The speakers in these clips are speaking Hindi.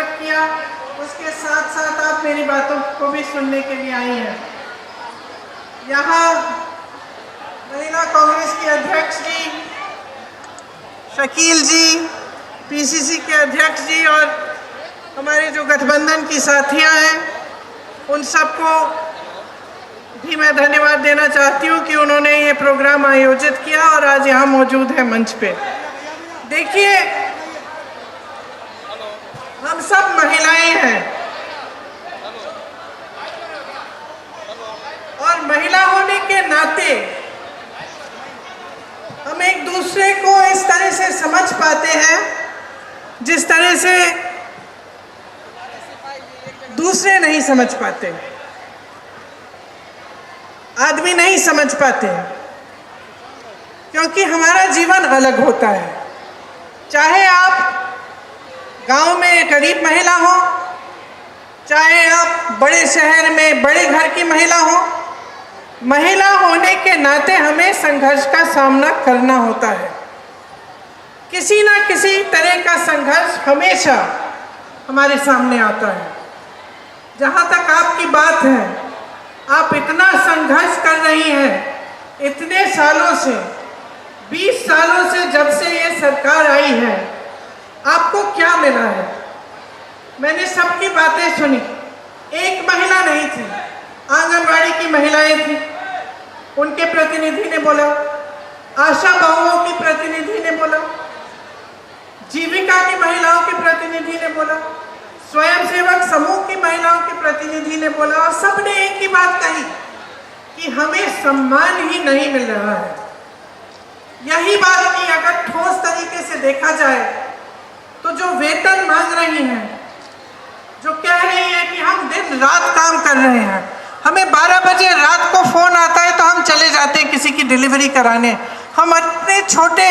स्वागत किया, उसके साथ साथ आप मेरी बातों को भी सुनने के लिए आई हैं। यहाँ महिला कांग्रेस की अध्यक्ष जी, शकील जी, पीसीसी के अध्यक्ष जी और हमारे जो गठबंधन की साथियां हैं, उन सबको भी मैं धन्यवाद देना चाहती हूं कि उन्होंने ये प्रोग्राम आयोजित किया और आज यहाँ मौजूद है मंच पे। देखिए, हम सब महिलाएं हैं और महिला होने के नाते हम एक दूसरे को इस तरह से समझ पाते हैं जिस तरह से दूसरे नहीं समझ पाते, आदमी नहीं समझ पाते, क्योंकि हमारा जीवन अलग होता है। चाहे आप गांव में गरीब महिला हो, चाहे आप बड़े शहर में बड़े घर की महिला हो, महिला होने के नाते हमें संघर्ष का सामना करना होता है। किसी ना किसी तरह का संघर्ष हमेशा हमारे सामने आता है। जहाँ तक आपकी बात है, आप इतना संघर्ष कर रही हैं, इतने सालों से, 20 सालों से, जब से ये सरकार आई है, आपको क्या मिला है? मैंने सबकी बातें सुनी। एक महिला नहीं थी, आंगनवाड़ी की महिलाएं थी, उनके प्रतिनिधि ने बोला, आशा बहुओं की प्रतिनिधि ने बोला, जीविका की महिलाओं के प्रतिनिधि ने बोला, स्वयंसेवक समूह की महिलाओं के प्रतिनिधि ने बोला, और सबने एक ही बात कही कि हमें सम्मान ही नहीं मिल रहा है। यही बात की अगर ठोस तरीके से देखा जाए तो जो वेतन मांग रही हैं, जो कह रही हैं कि हम दिन रात काम कर रहे हैं, हमें 12 बजे रात को फोन आता है तो हम चले जाते हैं किसी की डिलीवरी कराने, हम अपने छोटे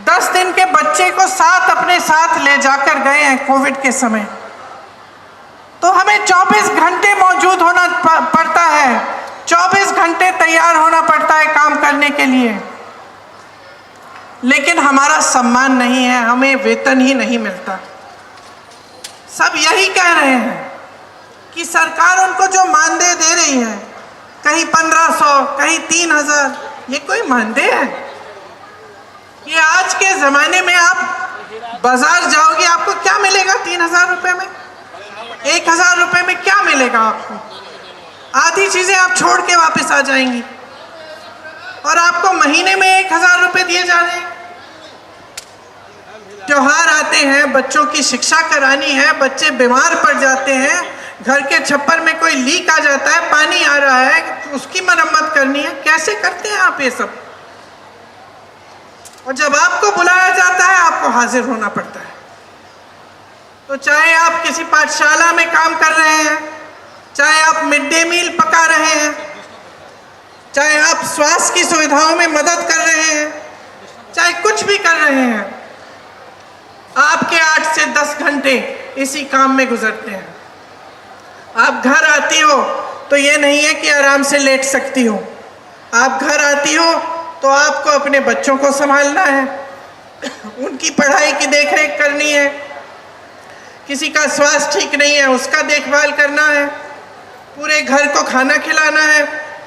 10 दिन के बच्चे को अपने साथ ले जाकर गए हैं कोविड के समय, तो हमें 24 घंटे मौजूद होना पड़ता है, 24 घंटे तैयार होना पड़ता है काम करने के लिए, लेकिन हमारा सम्मान नहीं है, हमें वेतन ही नहीं मिलता। सब यही कह रहे हैं कि सरकार उनको जो मानदेय दे रही है, कहीं 1500, कहीं 3000, ये कोई मानदेय है? ये आज के ज़माने में आप बाजार जाओगे, आपको क्या मिलेगा 3000 रुपये में? 1000 रुपये में क्या मिलेगा आपको? आधी चीज़ें आप छोड़ के वापस आ जाएंगी और आपको महीने में 1000 रुपये दिए जा रहे हैं। त्योहार आते हैं, बच्चों की शिक्षा करानी है, बच्चे बीमार पड़ जाते हैं, घर के छप्पर में कोई लीक आ जाता है, पानी आ रहा है, उसकी मरम्मत करनी है, कैसे करते हैं आप ये सब? और जब आपको बुलाया जाता है, आपको हाजिर होना पड़ता है। तो चाहे आप किसी पाठशाला में काम कर रहे हैं, चाहे आप मिड डे मील पका रहे हैं, चाहे आप स्वास्थ्य की सुविधाओं में मदद कर रहे हैं, चाहे कुछ भी कर रहे हैं, आपके 8 से 10 घंटे इसी काम में गुजरते हैं। आप घर आती हो तो ये नहीं है कि आराम से लेट सकती हो, आप घर आती हो तो आपको अपने बच्चों को संभालना है, उनकी पढ़ाई की देखरेख करनी है, किसी का स्वास्थ्य ठीक नहीं है उसका देखभाल करना है, पूरे घर को खाना खिलाना है,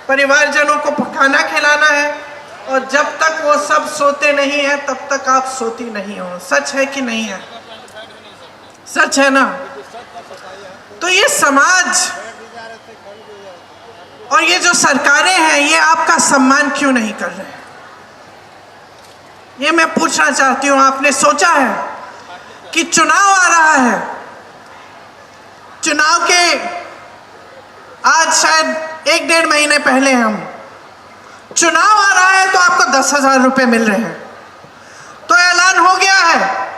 परिवारजनों को खाना खिलाना है, और जब तक वो सब सोते नहीं हैं तब तक आप सोती नहीं हो। सच है कि नहीं है? सच है ना? तो ये समाज और ये जो सरकारें हैं, ये आपका सम्मान क्यों नहीं कर रहे हैं? ये मैं पूछना चाहती हूँ। आपने सोचा है कि चुनाव आ रहा है, चुनाव के आज शायद 1-1.5 महीने पहले हम चुनाव आ रहा है तो आपको 10,000 रुपये मिल रहे हैं, तो ऐलान हो गया है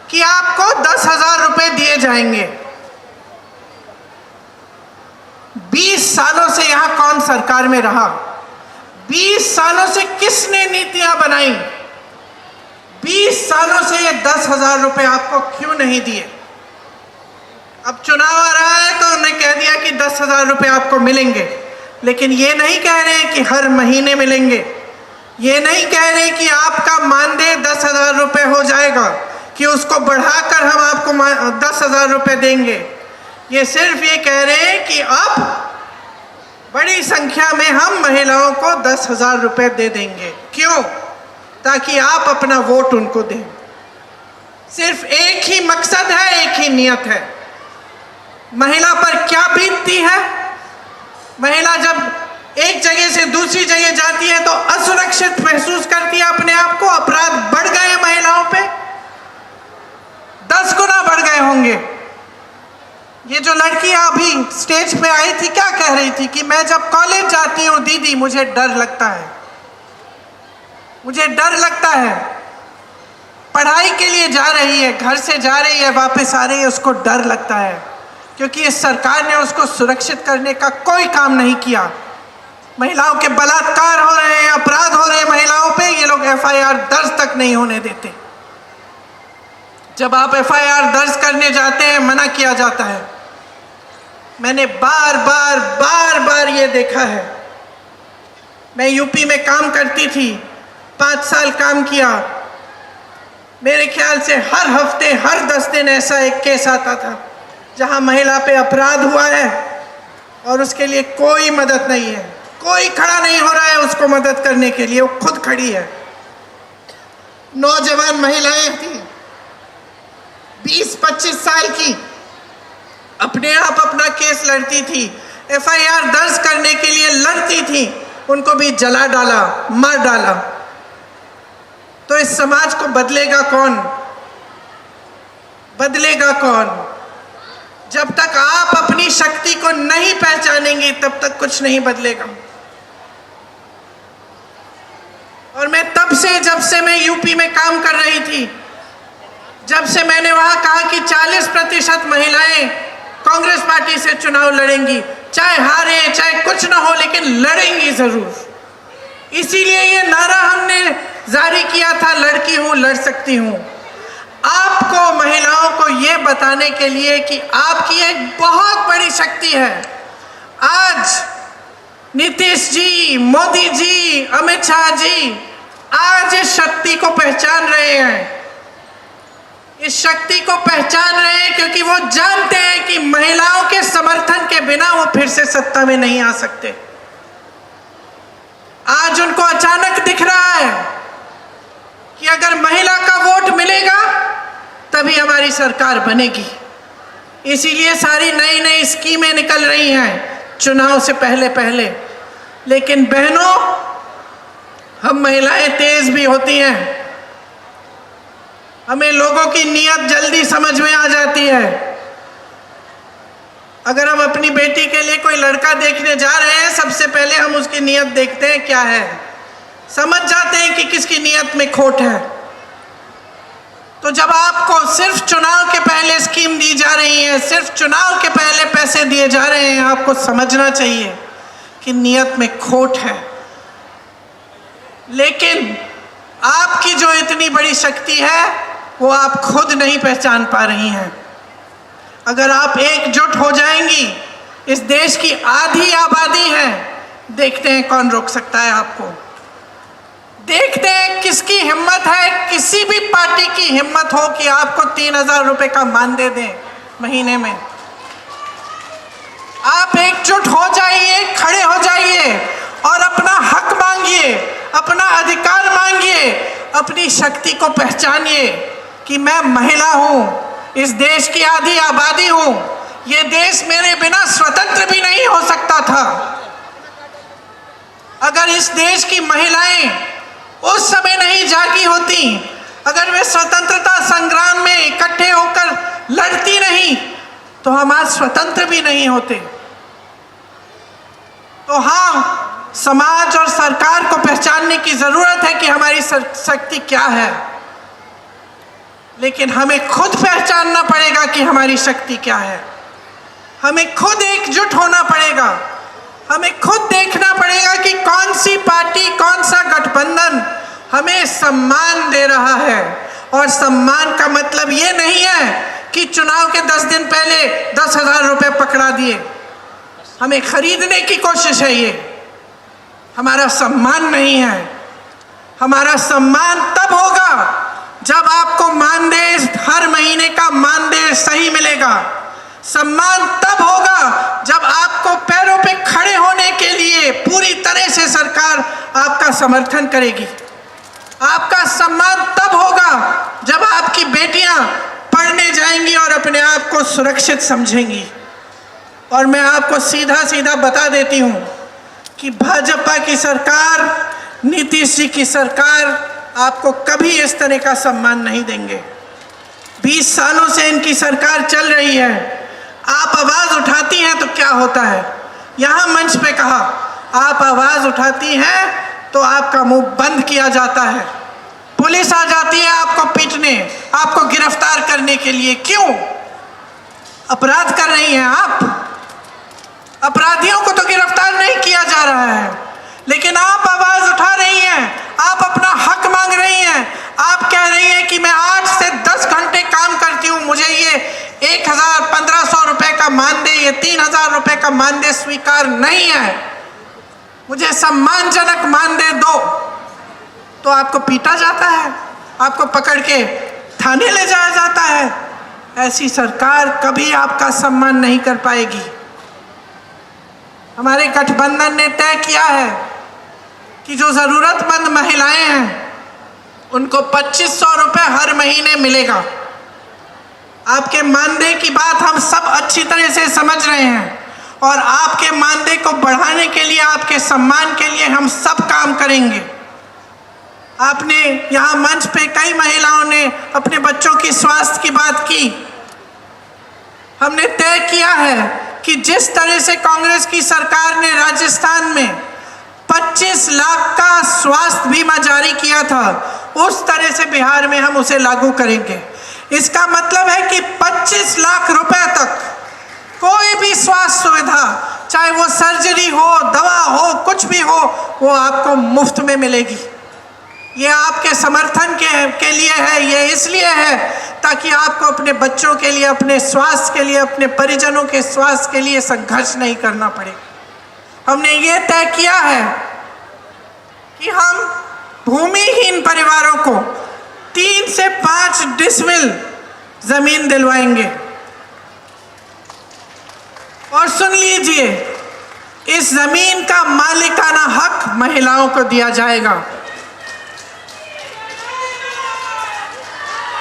कि आपको 10,000 रुपये दिए जाएंगे। 20 सालों से यहां कौन सरकार में रहा? 20 सालों से किसने नीतियां बनाई? 20 सालों से ये 10,000 रुपये आपको क्यों नहीं दिए? अब चुनाव आ रहा है तो उन्होंने कह दिया कि 10,000 रुपये आपको मिलेंगे, लेकिन ये नहीं कह रहे कि हर महीने मिलेंगे, ये नहीं कह रहे कि आपका मानदेय 10,000 रुपये हो जाएगा, कि उसको बढ़ाकर हम आपको 10,000 रुपये देंगे। ये सिर्फ ये कह रहे हैं कि अब बड़ी संख्या में हम महिलाओं को 10,000 रुपये दे देंगे। क्यों? ताकि आप अपना वोट उनको दें। सिर्फ एक ही मकसद है, एक ही नियत है। महिला पर क्या बीतती है? महिला जब एक जगह से दूसरी जगह जाती है तो असुरक्षित महसूस करती है अपने आप को। अपराध बढ़ गए महिलाओं पे, 10 गुना बढ़ गए होंगे। ये जो लड़की अभी स्टेज पे आई थी, क्या कह रही थी कि मैं जब कॉलेज जाती हूँ दीदी मुझे डर लगता है, मुझे डर लगता है। पढ़ाई के लिए जा रही है, घर से जा रही है, वापस आ रही है, उसको डर लगता है क्योंकि इस सरकार ने उसको सुरक्षित करने का कोई काम नहीं किया। महिलाओं के बलात्कार हो रहे हैं, अपराध हो रहे हैं महिलाओं पे, ये लोग FIR दर्ज तक नहीं होने देते। जब आप FIR दर्ज करने जाते हैं मना किया जाता है। मैंने बार बार ये देखा है। मैं यूपी में काम करती थी, 5 साल काम किया। मेरे ख्याल से हर हफ्ते, हर 10 दिन ऐसा एक केस आता था जहां महिला पे अपराध हुआ है और उसके लिए कोई मदद नहीं है, कोई खड़ा नहीं हो रहा है उसको मदद करने के लिए। वो खुद खड़ी है। नौजवान महिलाएं थी, 20-25 साल की, अपने आप अपना केस लड़ती थी, FIR दर्ज करने के लिए लड़ती थी, उनको भी जला डाला, मार डाला। तो इस समाज को बदलेगा कौन? बदलेगा कौन? जब तक आप अपनी शक्ति को नहीं पहचानेंगे तब तक कुछ नहीं बदलेगा। और मैं तब से, जब से मैं यूपी में काम कर रही थी, जब से मैंने वहां कहा कि 40% महिलाएं कांग्रेस पार्टी से चुनाव लड़ेंगी, चाहे हारे चाहे कुछ ना हो, लेकिन लड़ेंगी जरूर। इसीलिए ये नारा हमने जारी किया था, लड़की हूं लड़ सकती हूं। आपको, महिलाओं को ये बताने के लिए कि आपकी एक बहुत बड़ी शक्ति है। आज नीतीश जी, मोदी जी, अमित शाह जी आज इस शक्ति को पहचान रहे हैं। इस शक्ति को पहचान रहे हैं क्योंकि वो जानते हैं कि महिलाओं के समर्थन के बिना वो फिर से सत्ता में नहीं आ सकते। आज उनको अचानक दिख रहा है कि अगर महिला का वोट मिलेगा तभी हमारी सरकार बनेगी। इसीलिए सारी नई नई स्कीमें निकल रही हैं चुनाव से पहले। लेकिन बहनों, हम महिलाएं तेज भी होती हैं। हमें लोगों की नीयत जल्दी समझ में आ जाती है। अगर हम अपनी बेटी के लिए कोई लड़का देखने जा रहे हैं, सबसे पहले हम उसकी नीयत देखते हैं क्या है, समझ जाते हैं कि किसकी नीयत में खोट है। तो जब आपको सिर्फ चुनाव के पहले स्कीम दी जा रही है, सिर्फ चुनाव के पहले पैसे दिए जा रहे हैं, आपको समझना चाहिए कि नीयत में खोट है। लेकिन आपकी जो इतनी बड़ी शक्ति है वो आप खुद नहीं पहचान पा रही हैं। अगर आप एकजुट हो जाएंगी, इस देश की आधी आबादी है, देखते हैं कौन रोक सकता है आपको। देखते हैं किसकी हिम्मत है, किसी भी पार्टी की हिम्मत हो कि आपको 3,000 रुपये का मानदेय दें महीने में। आप एकजुट हो जाइए, खड़े हो जाइए और अपना हक मांगिए, अपना अधिकार मांगिए, अपनी शक्ति को पहचानिए कि मैं महिला हूँ, इस देश की आधी आबादी हूँ, ये देश मेरे बिना स्वतंत्र भी नहीं हो सकता था। अगर इस देश की महिलाएं उस समय नहीं जागी होती, अगर वे स्वतंत्रता संग्राम में इकट्ठे होकर लड़ती नहीं, तो हम आज स्वतंत्र भी नहीं होते। तो हाँ, समाज और सरकार को पहचानने की जरूरत है कि हमारी शक्ति क्या है, लेकिन हमें खुद पहचानना पड़ेगा कि हमारी शक्ति क्या है। हमें खुद एकजुट होना पड़ेगा। हमें खुद देखना पड़ेगा कि कौन सी पार्टी, कौन सा गठबंधन हमें सम्मान दे रहा है। और सम्मान का मतलब ये नहीं है कि चुनाव के 10 दिन पहले 10,000 रुपये पकड़ा दिए, हमें खरीदने की कोशिश है। ये हमारा सम्मान नहीं है। हमारा सम्मान तब होगा जब आपको मानदेय हर महीने का मानदेय सही मिलेगा। सम्मान तब होगा जब आपको पैरों पे खड़े होने के लिए पूरी तरह से सरकार आपका समर्थन करेगी। आपका सम्मान तब होगा जब आपकी बेटियां पढ़ने जाएंगी और अपने आप को सुरक्षित समझेंगी। और मैं आपको सीधा सीधा बता देती हूं कि भाजपा की सरकार, नीतीश जी की सरकार आपको कभी इस तरह का सम्मान नहीं देंगे। 20 सालों से इनकी सरकार चल रही है। आप आवाज उठाती हैं तो क्या होता है? यहां मंच पे कहा, आप आवाज उठाती हैं तो आपका मुंह बंद किया जाता है, पुलिस आ जाती है आपको पीटने, आपको गिरफ्तार करने के लिए। क्यों? अपराध कर रही हैं आप। अपराधियों को तो गिरफ्तार नहीं किया जा रहा है, लेकिन आप आवाज उठा रही हैं, आप अपना हक मांग रही हैं। आप कह रही हैं कि मैं 8 से 10 घंटे काम करती हूं, मुझे ये 1,000-1,500 रुपए का मानदेय, ये 3,000 रुपए का मानदेय स्वीकार नहीं है, मुझे सम्मानजनक मानदेय दो। तो आपको पीटा जाता है, आपको पकड़ के थाने ले जाया जाता है। ऐसी सरकार कभी आपका सम्मान नहीं कर पाएगी। हमारे गठबंधन ने तय किया है कि जो ज़रूरतमंद महिलाएं हैं उनको 2,500 रुपये हर महीने मिलेगा। आपके मानदेय की बात हम सब अच्छी तरह से समझ रहे हैं और आपके मानदेय को बढ़ाने के लिए, आपके सम्मान के लिए हम सब काम करेंगे। आपने यहाँ मंच पे कई महिलाओं ने अपने बच्चों की स्वास्थ्य की बात की। हमने तय किया है कि जिस तरह से कांग्रेस की सरकार ने राजस्थान में 25 लाख का स्वास्थ्य बीमा जारी किया था, उस तरह से बिहार में हम उसे लागू करेंगे। इसका मतलब है कि 25 लाख रुपए तक कोई भी स्वास्थ्य सुविधा, चाहे वो सर्जरी हो, दवा हो, कुछ भी हो, वो आपको मुफ्त में मिलेगी। ये आपके समर्थन के लिए है, ये इसलिए है ताकि आपको अपने बच्चों के लिए, अपने स्वास्थ्य के लिए, अपने परिजनों के स्वास्थ्य के लिए संघर्ष नहीं करना पड़े। हमने ये तय किया है कि हम भूमिहीन परिवारों को 3 से 5 डिसमिल जमीन दिलवाएंगे। और सुन लीजिए, इस जमीन का मालिकाना हक महिलाओं को दिया जाएगा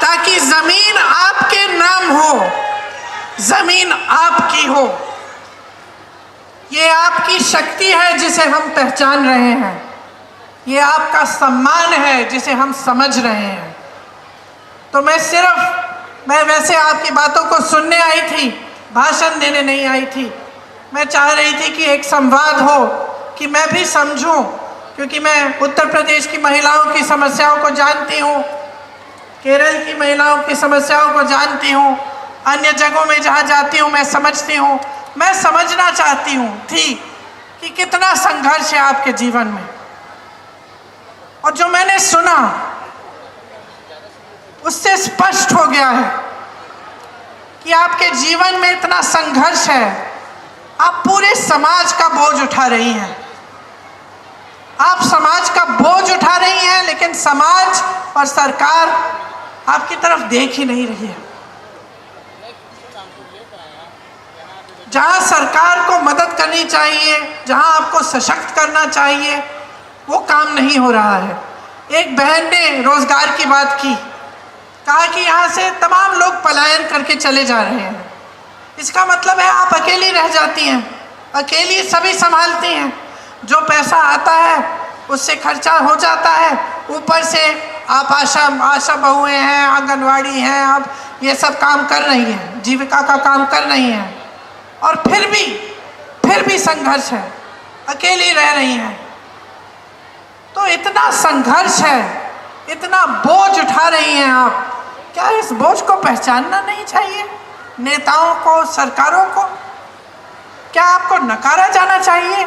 ताकि जमीन आपके नाम हो, जमीन आपकी हो। ये आपकी शक्ति है जिसे हम पहचान रहे हैं, ये आपका सम्मान है जिसे हम समझ रहे हैं। तो मैं वैसे आपकी बातों को सुनने आई थी, भाषण देने नहीं आई थी। मैं चाह रही थी कि एक संवाद हो, कि मैं भी समझूं, क्योंकि मैं उत्तर प्रदेश की महिलाओं की समस्याओं को जानती हूँ, केरल की महिलाओं की समस्याओं को जानती हूँ, अन्य जगहों में जहाँ जाती हूँ मैं समझती हूँ। मैं समझना चाहती हूँ कि कितना संघर्ष है आपके जीवन में। और जो मैंने सुना उससे स्पष्ट हो गया है कि आपके जीवन में इतना संघर्ष है। आप पूरे समाज का बोझ उठा रही हैं, आप समाज का बोझ उठा रही हैं, लेकिन समाज और सरकार आपकी तरफ देख ही नहीं रही है। जहां सरकार को मदद करनी चाहिए, जहां आपको सशक्त करना चाहिए, वो काम नहीं हो रहा है। एक बहन ने रोजगार की बात की, कहा कि यहाँ से तमाम लोग पलायन करके चले जा रहे हैं। इसका मतलब है आप अकेली रह जाती हैं, अकेली सभी संभालती हैं। जो पैसा आता है उससे खर्चा हो जाता है, ऊपर से आप आशा बहुएं हैं, आंगनवाड़ी हैं, आप ये सब काम कर रही हैं, जीविका का काम कर रही हैं, और फिर भी संघर्ष है, अकेली रह रही हैं। तो इतना संघर्ष है, इतना बोझ उठा रही हैं आप, क्या इस बोझ को पहचानना नहीं चाहिए? नेताओं को, सरकारों को क्या आपको नकारा जाना चाहिए?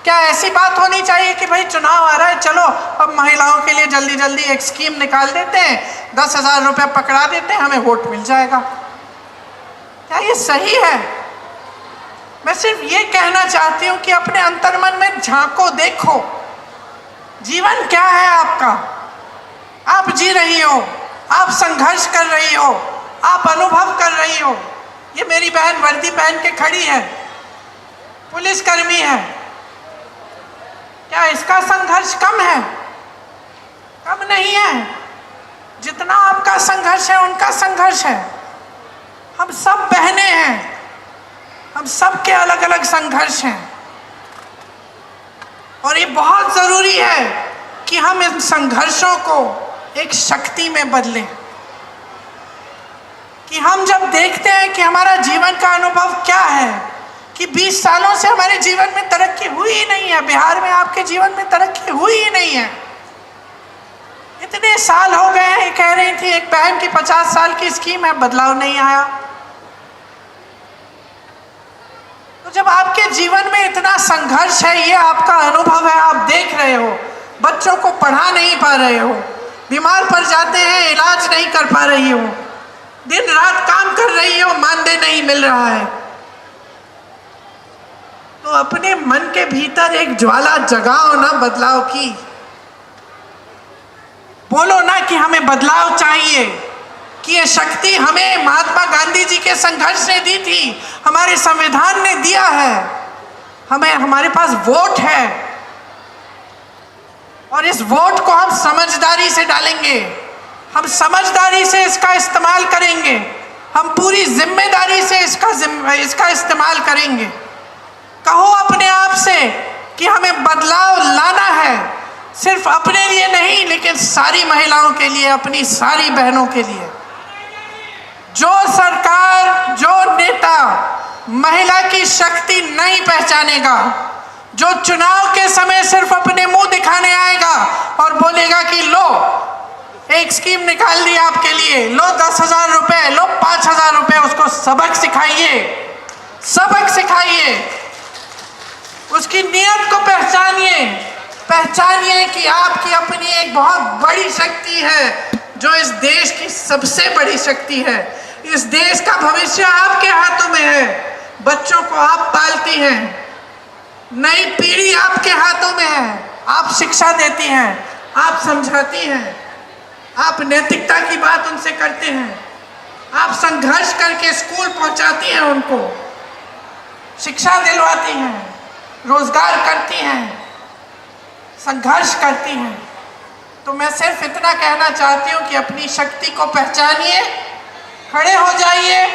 क्या ऐसी बात होनी चाहिए कि भाई चुनाव आ रहा है, चलो अब महिलाओं के लिए जल्दी जल्दी एक स्कीम निकाल देते हैं, 10,000 रुपये पकड़ा देते हैं, हमें वोट मिल जाएगा? क्या ये सही है? मैं सिर्फ ये कहना चाहती हूँ कि अपने अंतर्मन में झांको, देखो जीवन क्या है आपका। आप जी रही हो, आप संघर्ष कर रही हो, आप अनुभव कर रही हो। ये मेरी बहन वर्दी पहन के खड़ी है, पुलिसकर्मी है। क्या इसका संघर्ष कम है? कम नहीं है। जितना आपका संघर्ष है उनका संघर्ष है। हम सब बहनें हैं, हम सब के अलग अलग संघर्ष हैं। और ये बहुत जरूरी है कि हम इन संघर्षों को एक शक्ति में बदलें। कि हम जब देखते हैं कि हमारा जीवन का अनुभव क्या है, कि 20 सालों से हमारे जीवन में तरक्की हुई ही नहीं है, बिहार में आपके जीवन में तरक्की हुई ही नहीं है, इतने साल हो गए हैं। कह रही थी एक बहन की 50 साल की स्कीम है, बदलाव नहीं आया। तो जब आपके जीवन में इतना संघर्ष है, ये आपका अनुभव है, आप देख रहे हो, बच्चों को पढ़ा नहीं पा रहे हो, बीमार पड़ जाते हैं, इलाज नहीं कर पा रही हो, दिन रात काम कर रही हो, मानदेय नहीं मिल रहा है, तो अपने मन के भीतर एक ज्वाला जगाओ ना बदलाव की। बोलो ना कि हमें बदलाव चाहिए, कि ये शक्ति हमें महात्मा गांधी जी के संघर्ष ने दी थी, हमारे संविधान ने दिया है, हमें, हमारे पास वोट है और इस वोट को हम समझदारी से डालेंगे, हम समझदारी से इसका इस्तेमाल करेंगे, हम पूरी जिम्मेदारी से इसका इस्तेमाल करेंगे। कहो अपने आप से कि हमें बदलाव लाना है, सिर्फ अपने लिए नहीं लेकिन सारी महिलाओं के लिए, अपनी सारी बहनों के लिए। जो सरकार, जो नेता महिला की शक्ति नहीं पहचानेगा, जो चुनाव के समय सिर्फ अपने मुंह दिखाने आएगा और बोलेगा कि लो एक स्कीम निकाल दी आपके लिए, लो 10,000 रुपए, लो 5,000 रुपए, उसको सबक सिखाइए, सबक सिखाइए, उसकी नीयत को पहचानिए, पहचानिए कि आपकी अपनी एक बहुत बड़ी शक्ति है, जो इस देश की सबसे बड़ी शक्ति है। इस देश का भविष्य आपके हाथों में है। बच्चों को आप पालती हैं, नई पीढ़ी आपके हाथों में है, आप शिक्षा देती हैं, आप समझाती हैं, आप नैतिकता की बात उनसे करते हैं, आप संघर्ष करके स्कूल पहुंचाती हैं, उनको शिक्षा दिलवाती हैं, रोजगार करती हैं, संघर्ष करती हैं। तो मैं सिर्फ इतना कहना चाहती हूँ कि अपनी शक्ति को पहचानिए, खड़े हो जाइए,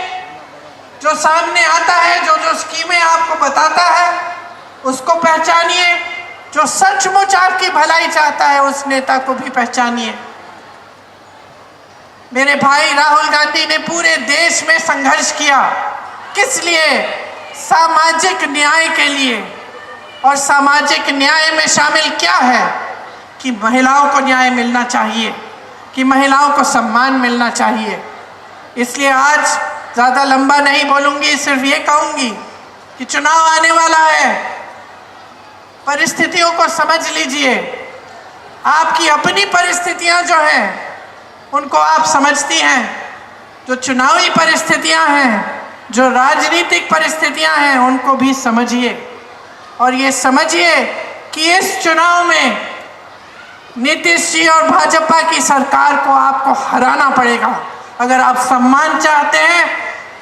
जो सामने आता है, जो जो स्कीमें आपको बताता है उसको पहचानिए, जो सचमुच आपकी भलाई चाहता है उस नेता को भी पहचानिए। मेरे भाई राहुल गांधी ने पूरे देश में संघर्ष किया, किस लिए? सामाजिक न्याय के लिए। और सामाजिक न्याय में शामिल क्या है? कि महिलाओं को न्याय मिलना चाहिए, कि महिलाओं को सम्मान मिलना चाहिए। इसलिए आज ज़्यादा लंबा नहीं बोलूँगी, सिर्फ ये कहूँगी कि चुनाव आने वाला है, परिस्थितियों को समझ लीजिए। आपकी अपनी परिस्थितियाँ जो हैं उनको आप समझती हैं, जो चुनावी परिस्थितियाँ हैं, जो राजनीतिक परिस्थितियाँ हैं उनको भी समझिए। और ये समझिए कि इस चुनाव में नीतीश जी और भाजपा की सरकार को आपको हराना पड़ेगा। अगर आप सम्मान चाहते हैं,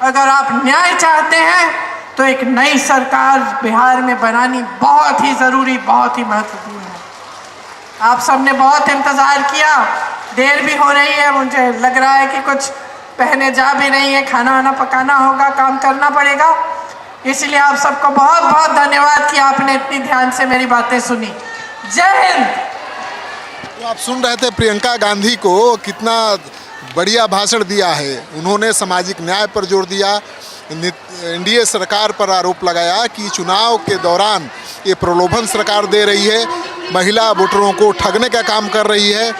अगर आप न्याय चाहते हैं, तो एक नई सरकार बिहार में बनानी बहुत ही ज़रूरी, बहुत ही महत्वपूर्ण है। आप सबने बहुत इंतज़ार किया, देर भी हो रही है, मुझे लग रहा है कि कुछ पहने जा भी नहीं है, खाना वाना पकाना होगा, काम करना पड़ेगा। इसलिए आप सबको बहुत बहुत धन्यवाद कि आपने इतनी ध्यान से मेरी बातें सुनी। जय हिंद। तो आप सुन रहे थे प्रियंका गांधी को, कितना बढ़िया भाषण दिया है उन्होंने। सामाजिक न्याय पर जोर दिया। एनडीए सरकार पर आरोप लगाया कि चुनाव के दौरान ये प्रलोभन सरकार दे रही है, महिला वोटरों को ठगने का काम कर रही है।